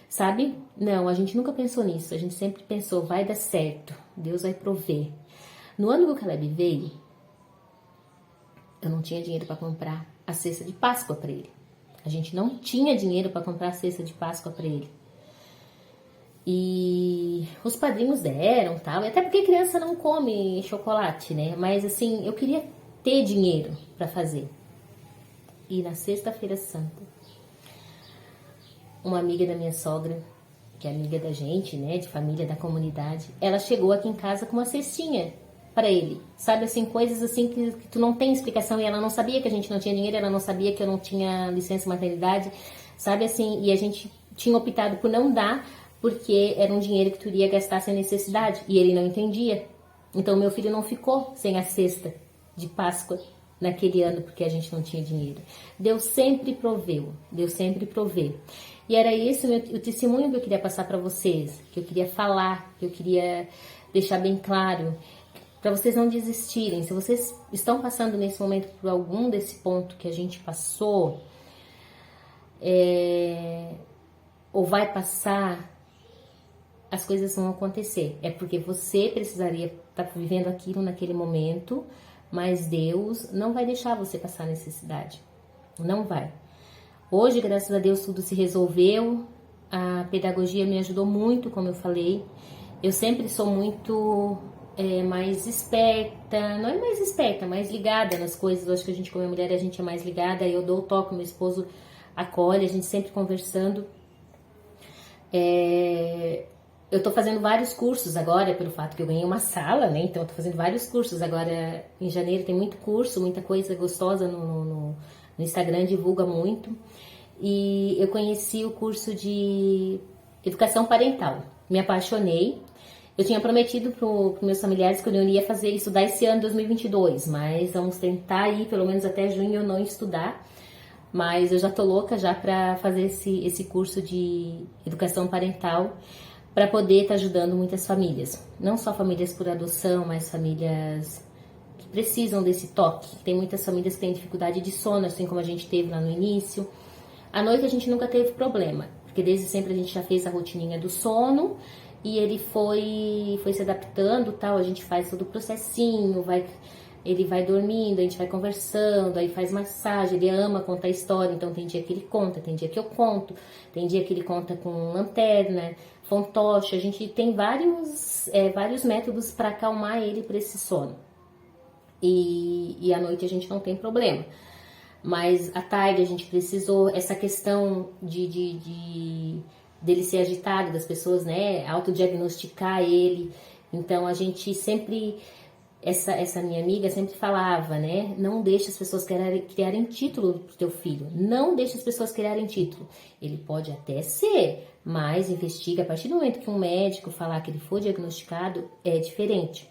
Speaker 1: Sabe? Não, a gente nunca pensou nisso, a gente sempre pensou, vai dar certo, Deus vai prover. No ano que o Caleb veio, eu não tinha dinheiro para comprar a cesta de Páscoa para ele. A gente não tinha dinheiro para comprar a cesta de Páscoa para ele. E os padrinhos deram, tal, e até porque criança não come chocolate, né? Mas assim, eu queria ter dinheiro para fazer. E na sexta-feira santa, uma amiga da minha sogra, que é amiga da gente, né, de família, da comunidade, ela chegou aqui em casa com uma cestinha para ele. Sabe, assim, coisas assim que tu não tem explicação, e ela não sabia que a gente não tinha dinheiro, ela não sabia que eu não tinha licença maternidade, sabe, assim, e a gente tinha optado por não dar, porque era um dinheiro que tu iria gastar sem necessidade, e ele não entendia. Então, meu filho não ficou sem a cesta de Páscoa naquele ano, porque a gente não tinha dinheiro. Deus sempre proveu, Deus sempre provê. E era esse o testemunho que eu queria passar para vocês, que eu queria falar, que eu queria deixar bem claro, para vocês não desistirem. Se vocês estão passando nesse momento por algum desse ponto que a gente passou, ou vai passar, as coisas vão acontecer. É porque você precisaria estar vivendo aquilo naquele momento, mas Deus não vai deixar você passar necessidade. Não vai. Hoje, graças a Deus, tudo se resolveu. A pedagogia me ajudou muito, como eu falei. Eu sempre sou muito mais esperta, não é mais esperta, mais ligada nas coisas. Eu acho que a gente, como mulher, a gente é mais ligada. Eu dou o toque, meu esposo acolhe, a gente sempre conversando. Eu tô fazendo vários cursos agora, pelo fato que eu ganhei uma sala, né? Então eu tô fazendo vários cursos agora. Em janeiro tem muito curso, muita coisa gostosa no Instagram, divulga muito. E eu conheci o curso de educação parental. Me apaixonei. Eu tinha prometido para os meus familiares que eu não ia estudar esse ano, 2022, mas vamos tentar ir, pelo menos até junho, eu não estudar. Mas eu já tô louca já para fazer esse curso de educação parental, para poder estar ajudando muitas famílias. Não só famílias por adoção, mas famílias que precisam desse toque. Tem muitas famílias que têm dificuldade de sono, assim como a gente teve lá no início. À noite a gente nunca teve problema, porque desde sempre a gente já fez a rotininha do sono e ele foi se adaptando, tal. A gente faz todo o processinho, ele vai dormindo, a gente vai conversando, aí faz massagem, ele ama contar história, então tem dia que ele conta, tem dia que eu conto, tem dia que ele conta com lanterna, fantoche. A gente tem vários métodos para acalmar ele para esse sono. E à noite a gente não tem problema. Mas à tarde a gente precisou, essa questão dele ser agitado, das pessoas, né, autodiagnosticar ele. Então a gente sempre, essa minha amiga sempre falava, né, não deixe as pessoas criarem título pro teu filho, não deixe as pessoas criarem título. Ele pode até ser, mas investiga, a partir do momento que um médico falar que ele for diagnosticado, é diferente.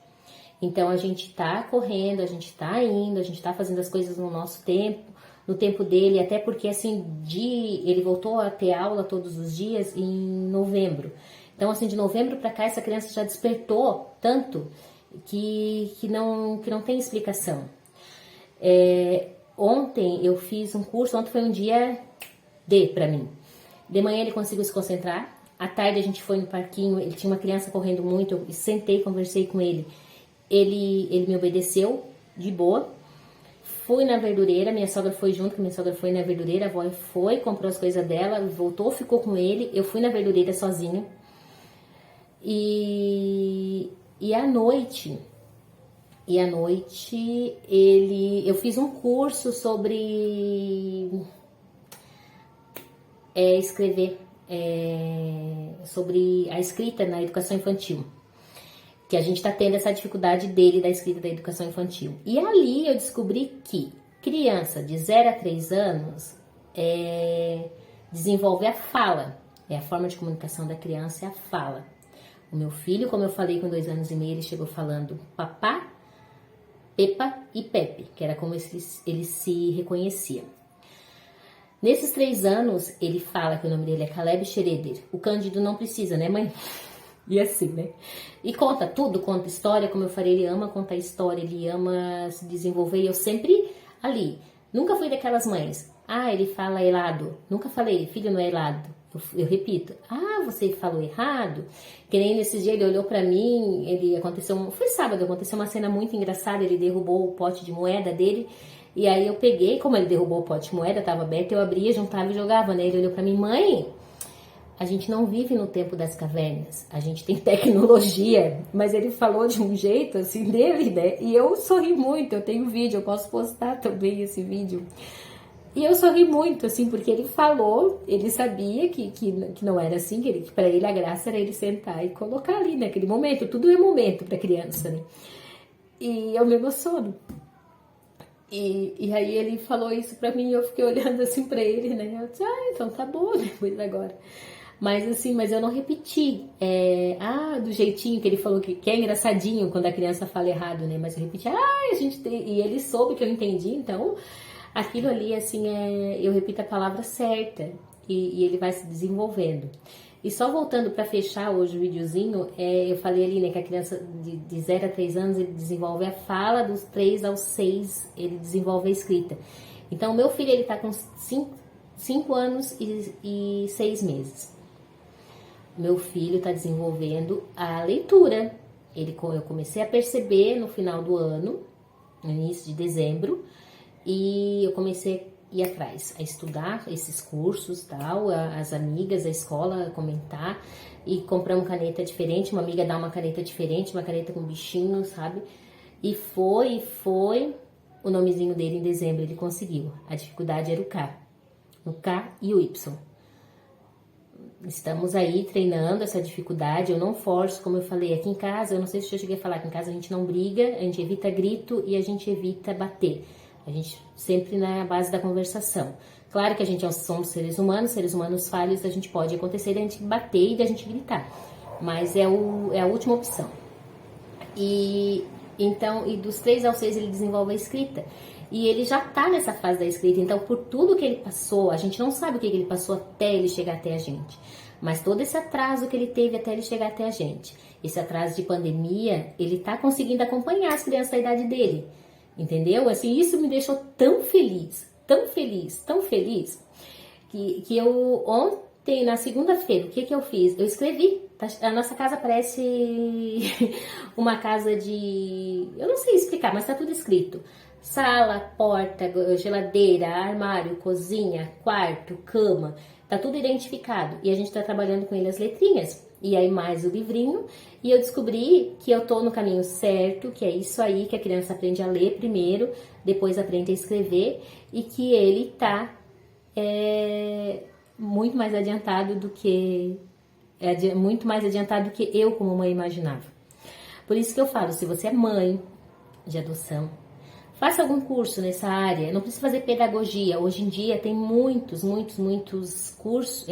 Speaker 1: Então a gente tá correndo, a gente tá indo, a gente tá fazendo as coisas no nosso tempo, no tempo dele, até porque assim, ele voltou a ter aula todos os dias em novembro. Então assim, de novembro para cá essa criança já despertou tanto que não tem explicação. Ontem eu fiz um curso, ontem foi um dia D para mim. De manhã ele conseguiu se concentrar, à tarde a gente foi no parquinho, ele tinha uma criança correndo muito, eu sentei, conversei com ele. Ele me obedeceu de boa. Fui na verdureira, minha sogra foi junto, que minha sogra foi na verdureira, a avó foi, comprou as coisas dela, voltou, ficou com ele. Eu fui na verdureira sozinha. E à noite, eu fiz um curso sobre escrever, sobre a escrita na educação infantil. que a gente está tendo essa dificuldade dele da escrita da educação infantil. E ali eu descobri que criança de 0 a 3 anos desenvolve a fala. A forma de comunicação da criança é a fala. O meu filho, como eu falei, com 2 anos e meio, ele chegou falando papá, Pepa e Pepe, que era como ele se reconhecia. Nesses 3 anos, ele fala que o nome dele é Caleb Schroeder. O Cândido não precisa, né, mãe? E assim, né? E conta tudo, conta história, como eu falei, ele ama contar história, ele ama se desenvolver, e eu sempre ali. Nunca fui daquelas mães, ele fala helado. Nunca falei, filho, não é helado. Eu repito, você falou errado. Que nem nesses dias ele olhou pra mim, foi sábado, aconteceu uma cena muito engraçada, ele derrubou o pote de moeda dele, e aí eu peguei, como ele derrubou o pote de moeda, tava aberto, eu abria, juntava e jogava, né? Ele olhou pra mim, mãe, a gente não vive no tempo das cavernas, a gente tem tecnologia, mas ele falou de um jeito assim dele, né? E eu sorri muito, eu tenho vídeo, eu posso postar também esse vídeo. E eu sorri muito, assim, porque ele falou, ele sabia que não era assim, que para ele a graça era ele sentar e colocar ali naquele momento, tudo é momento para criança, né? E eu me emociono. E aí ele falou isso pra mim e eu fiquei olhando assim pra ele, né? Eu disse, então tá bom, depois agora. Mas assim, mas eu não repeti, do jeitinho que ele falou que é engraçadinho quando a criança fala errado, né? Mas eu repeti, a gente tem... E ele soube que eu entendi, então aquilo ali, assim, eu repito a palavra certa e ele vai se desenvolvendo. E só voltando para fechar hoje o videozinho, eu falei ali, né, que a criança de 0 a 3 anos ele desenvolve a fala, dos 3 aos 6 ele desenvolve a escrita. Então, o meu filho, ele tá com 5 anos e 6 meses. Meu filho está desenvolvendo a leitura. Eu comecei a perceber no final do ano, no início de dezembro, e eu comecei a ir atrás, a estudar esses cursos, tal, as amigas, a escola, a comentar, e compramos caneta diferente, uma amiga dá uma caneta diferente, uma caneta com bichinho, sabe? E foi o nomezinho dele em dezembro, ele conseguiu. A dificuldade era o K e o Y. Estamos aí treinando essa dificuldade, eu não forço, como eu falei, aqui em casa, eu não sei se eu cheguei a falar, aqui em casa a gente não briga, a gente evita grito e a gente evita bater. A gente sempre na base da conversação. Claro que a gente somos seres humanos falhos, a gente pode acontecer, a gente bater e da gente gritar. Mas é a última opção. E dos 3 aos 6 ele desenvolve a escrita. E ele já tá nessa fase da escrita, então por tudo que ele passou, a gente não sabe o que ele passou até ele chegar até a gente. Mas todo esse atraso que ele teve até ele chegar até a gente, esse atraso de pandemia, ele tá conseguindo acompanhar as crianças da idade dele. Entendeu? Assim, isso me deixou tão feliz, que eu ontem, na segunda-feira, o que eu fiz? Eu escrevi. A nossa casa parece uma casa de... Eu não sei explicar, mas tá tudo escrito. Sala, porta, geladeira, armário, cozinha, quarto, cama. Tá tudo identificado. E a gente tá trabalhando com ele as letrinhas. E aí mais o livrinho. E eu descobri que eu tô no caminho certo, que é isso aí, que a criança aprende a ler primeiro, depois aprende a escrever. E que ele tá muito mais adiantado do que... muito mais adiantado do que eu como mãe imaginava. Por isso que eu falo, se você é mãe de adoção, faça algum curso nessa área, não precisa fazer pedagogia. Hoje em dia tem muitos cursos.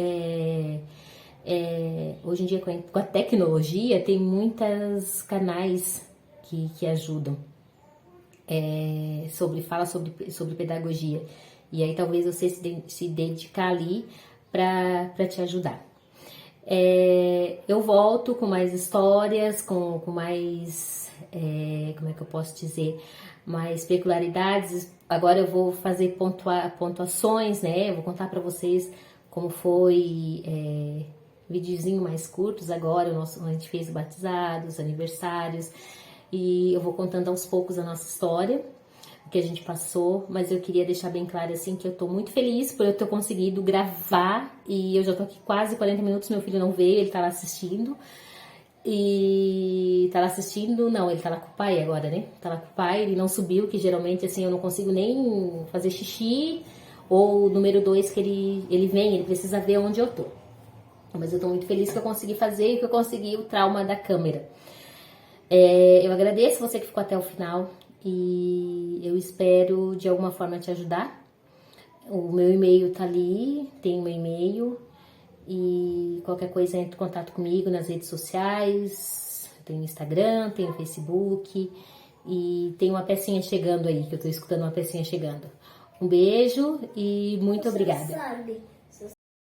Speaker 1: Hoje em dia com a tecnologia tem muitos canais que ajudam. Fala sobre pedagogia. E aí talvez você se dedicar ali para te ajudar. Eu volto com mais histórias, com mais, como é que eu posso dizer, mais peculiaridades. Agora eu vou fazer pontuações, né? Eu vou contar para vocês como foi, videozinho mais curtos agora. A gente fez batizados, aniversários, e eu vou contando aos poucos a nossa história, o que a gente passou, mas eu queria deixar bem claro assim que eu tô muito feliz por eu ter conseguido gravar, e eu já tô aqui quase 40 minutos, meu filho não veio, ele tá lá assistindo. E tá lá assistindo, não, ele tá lá com o pai agora, né? Tá lá com o pai, ele não subiu, que geralmente assim eu não consigo nem fazer xixi, ou o número 2 que ele vem, ele precisa ver onde eu tô. Mas eu tô muito feliz que eu consegui fazer e que eu consegui o trauma da câmera. Eu agradeço você que ficou até o final e eu espero de alguma forma te ajudar. O meu e-mail tá ali, tem o meu e-mail e qualquer coisa entre em contato comigo nas redes sociais. Tem o Instagram, tem o Facebook e tem uma pecinha chegando aí, que eu tô escutando uma pecinha chegando. Um beijo e muito obrigada.
Speaker 2: Sabe.